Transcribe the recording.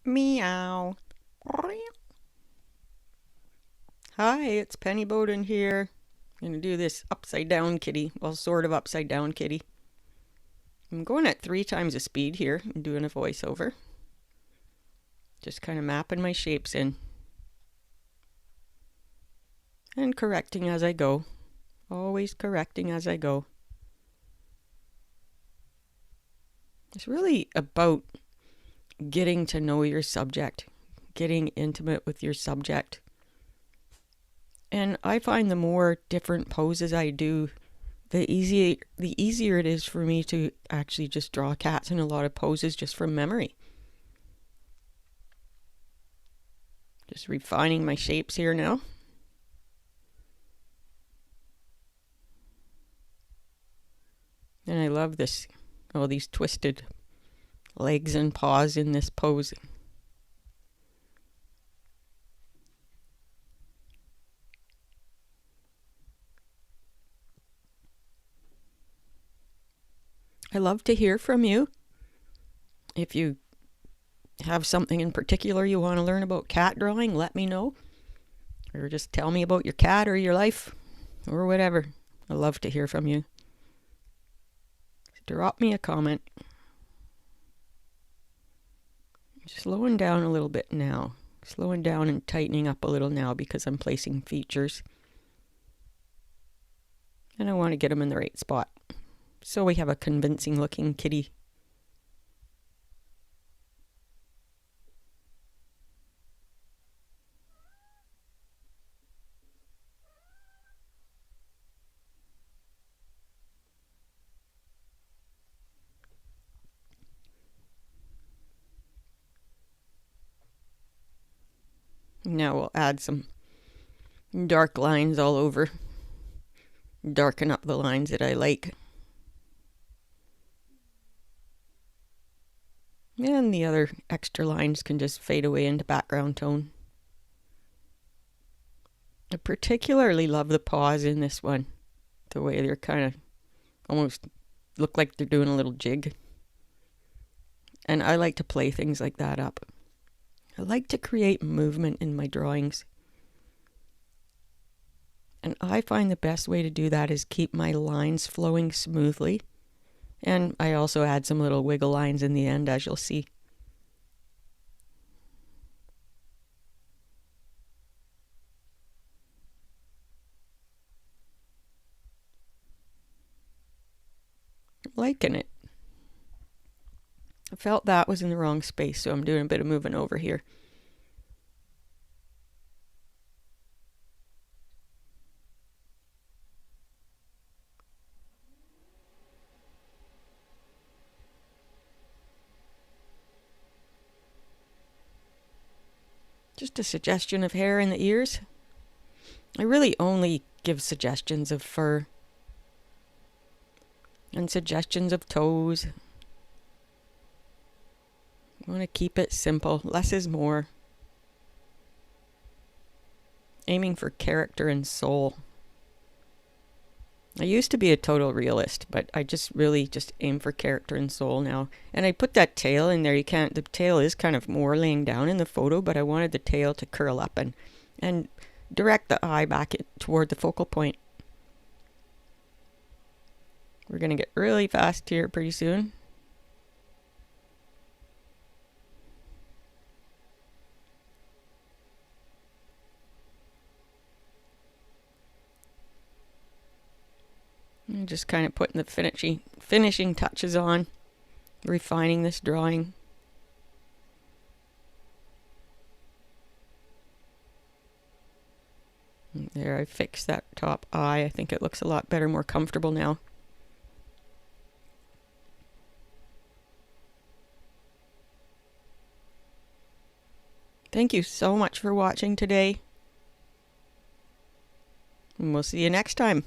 Meow. Hi, it's Penny Bowden here. I'm going to do this upside down kitty. Well, sort of upside down kitty. I'm going at 3 times the speed here. I'm doing a voiceover. Just kind of mapping my shapes in. And correcting as I go. Always correcting as I go. It's really about getting to know your subject. Getting intimate with your subject. And I find the more different poses I do, the easier it is for me to actually just draw cats in a lot of poses just from memory. Just refining my shapes here now. And I love this, all these twisted legs and paws in this pose. I love to hear from you. If you have something in particular you want to learn about cat drawing, let me know. Or just tell me about your cat or your life or whatever. I love to hear from you. Drop me a comment. Slowing down a little bit now. Slowing down and tightening up a little now because I'm placing features. And I want to get them in the right spot. So we have a convincing looking kitty. Now we'll add some dark lines all over. Darken up the lines that I like. And the other extra lines can just fade away into background tone. I particularly love the paws in this one. The way they're kind of almost look like they're doing a little jig. And I like to play things like that up. I like to create movement in my drawings. And I find the best way to do that is keep my lines flowing smoothly. And I also add some little wiggle lines in the end, as you'll see. I'm liking it. I felt that was in the wrong space, so I'm doing a bit of moving over here. Just a suggestion of hair in the ears. I really only give suggestions of fur. And suggestions of toes. I want to keep it simple. Less is more. Aiming for character and soul. I used to be a total realist, but I just really just aim for character and soul now. And I put that tail in there. The tail is kind of more laying down in the photo, but I wanted the tail to curl up and direct the eye back toward the focal point. We're going to get really fast here pretty soon. I'm just kind of putting the finishing touches on, refining this drawing. There, I fixed that top eye. I think it looks a lot better, more comfortable now. Thank you so much for watching today. And we'll see you next time.